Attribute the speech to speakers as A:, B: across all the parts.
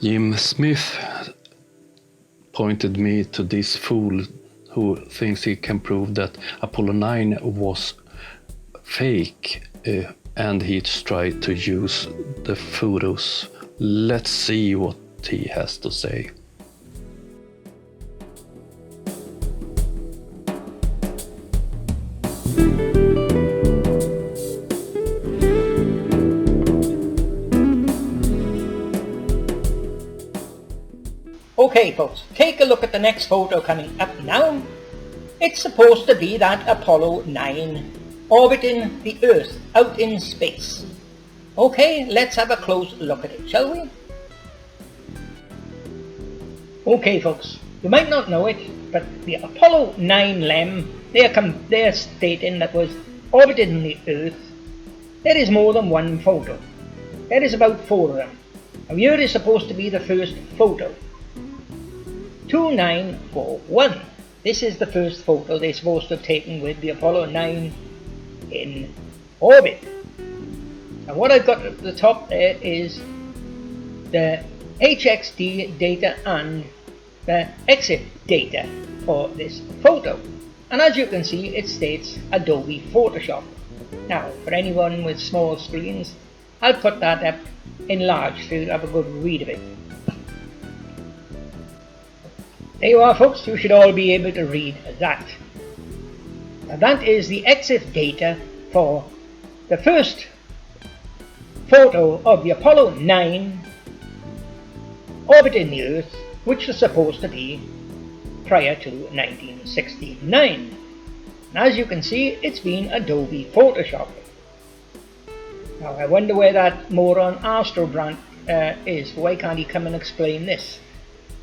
A: Jim Smith pointed me to this fool who thinks he can prove that Apollo 9 was fake, and he tried to use the photos. Let's see what he has to say.
B: Okay folks, take a look at the next photo coming up now. It's supposed to be that Apollo 9 orbiting the Earth out in space. Okay, let's have a close look at it, shall we? Okay folks, you might not know it, but the Apollo 9 LEM, they're stating that was orbiting the Earth. There is more than one photo. There is about 4 of them. Now here is supposed to be the first photo. 2941. This is the first photo they're supposed to have taken with the Apollo 9 in orbit. And what I've got at the top there is the HXD data and the EXIF data for this photo. And as you can see, it states Adobe Photoshop. Now, for anyone with small screens, I'll put that up enlarged so you'll have a good read of it. There you are folks, you should all be able to read that. Now that is the EXIF data for the first photo of the Apollo 9 orbiting the Earth, which was supposed to be prior to 1969. And as you can see, it's been Adobe Photoshop. Now I wonder where that moron Astrobrand is. Why can't he come and explain this?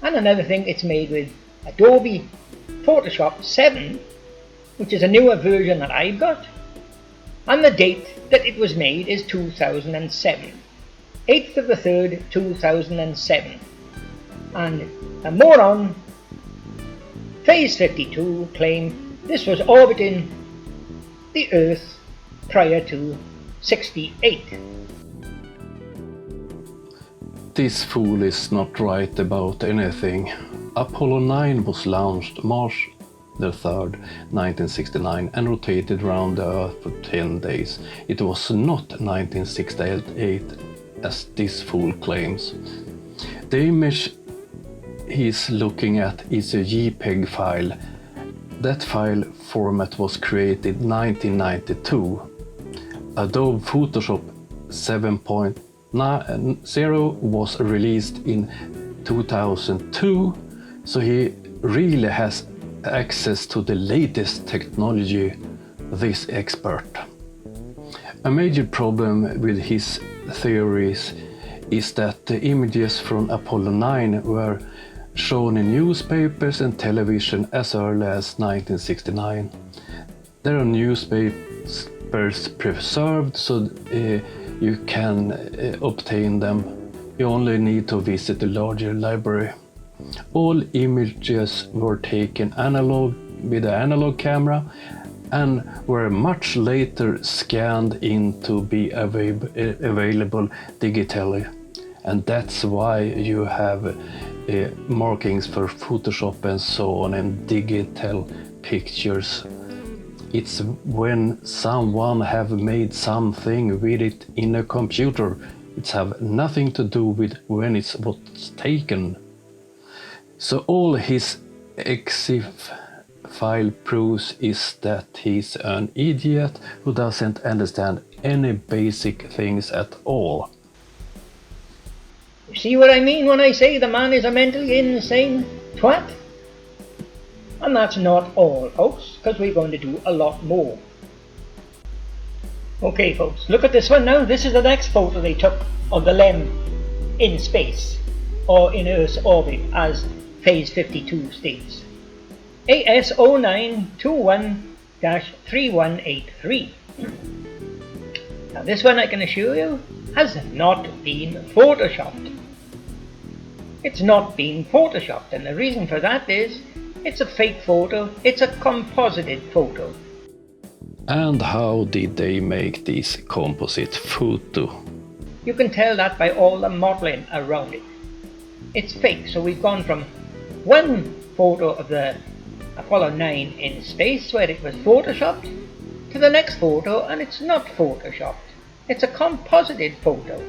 B: And another thing, it's made with Adobe Photoshop 7, which is a newer version that I've got. And the date that it was made is 2007. 8th of the 3rd, 2007. And a moron, Phase 52, claimed this was orbiting the Earth prior to 68.
A: This fool is not right about anything. Apollo 9 was launched March the 3rd, 1969 and rotated around the Earth for 10 days. It was not 1968 as this fool claims. The image he's looking at is a JPEG file. That file format was created in 1992. Adobe Photoshop 7.0 was released in 2002, so he really has access to the latest technology, this expert. A major problem with his theories is that the images from Apollo 9 were shown in newspapers and television as early as 1969. There are newspapers preserved, so you can obtain them. You only need to visit a larger library. All images were taken analog with an analog camera and were much later scanned in to be available digitally. And that's why you have markings for Photoshop and so on and digital pictures. It's when someone have made something with it in a computer. It have nothing to do with when it was taken. So all his EXIF file proves is that he's an idiot who doesn't understand any basic things at all.
B: You see what I mean when I say the man is a mentally insane twat? And that's not all, folks, because we're going to do a lot more. Okay, folks, look at this one now. This is the next photo they took of the LEM in space, or in Earth's orbit, as Phase 52 states. AS0921-3183. Now this one I can assure you has not been photoshopped. It's not been photoshopped, and the reason for that is it's a fake photo, it's a composited photo.
A: And how did they make this composite photo?
B: You can tell that by all the modeling around it. it's fake. So we've gone from one photo of the Apollo 9 in space where it was photoshopped to the next photo and it's not photoshopped. It's a composited photo.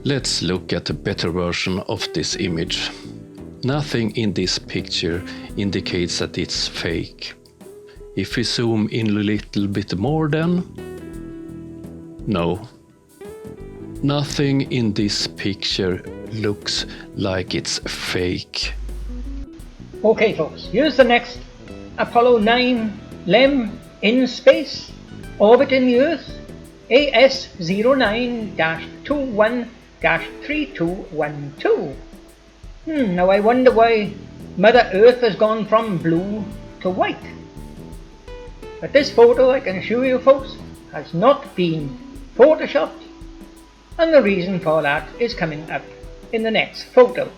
A: Let's look at a better version of this image. Nothing in this picture indicates that it's fake. If we zoom in a little bit more then, no. Nothing in this picture looks like it's fake.
B: Okay folks, here's the next Apollo 9 LEM in space, orbiting the Earth, AS09-21-3212. Now I wonder why Mother Earth has gone from blue to white. But this photo, I can assure you folks, has not been photoshopped, and the reason for that is coming up in the next photo.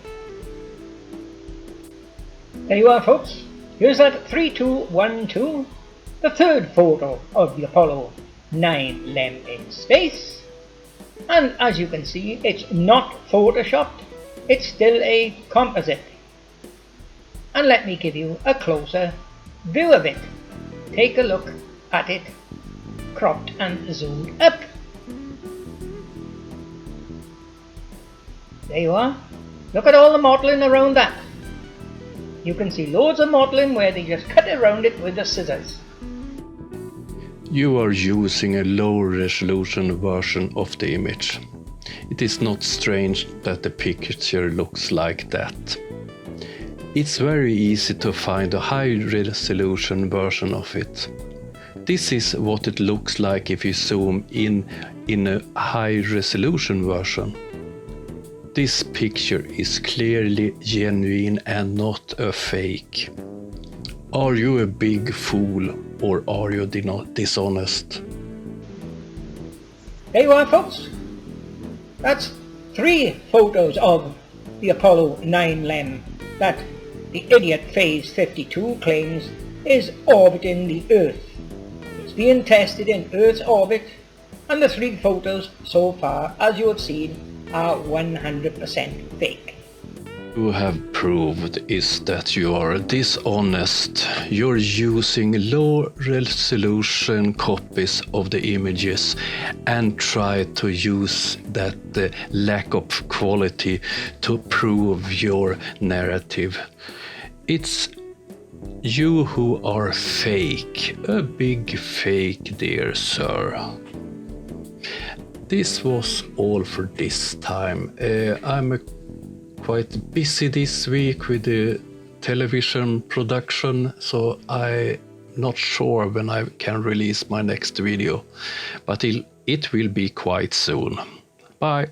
B: There you are folks, here's that 3212, the third photo of the Apollo 9 LEM in space, and as you can see it's not photoshopped, it's still a composite. And let me give you a closer view of it. Take a look at it, cropped and zoomed up. There you are. Look at all the modelling around that. You can see loads of modelling where they just cut around it with the scissors.
A: You are using a low resolution version of the image. It is not strange that the picture looks like that. It's very easy to find a high resolution version of it. This is what it looks like if you zoom in a high resolution version. This picture is clearly genuine and not a fake. Are you a big fool or are you dishonest?
B: There you are folks. That's 3 photos of the Apollo 9 LEM that the idiot Phase 52 claims is orbiting the Earth. It's being tested in Earth's orbit, and the 3 photos so far, as you have seen, are 100% fake.
A: You have proved is that you are dishonest. You're using low resolution copies of the images and try to use that lack of quality to prove your narrative. It's you who are fake, a big fake, dear sir. This was all for this time. I'm quite busy this week with the television production, so I'm not sure when I can release my next video, but it will be quite soon. Bye.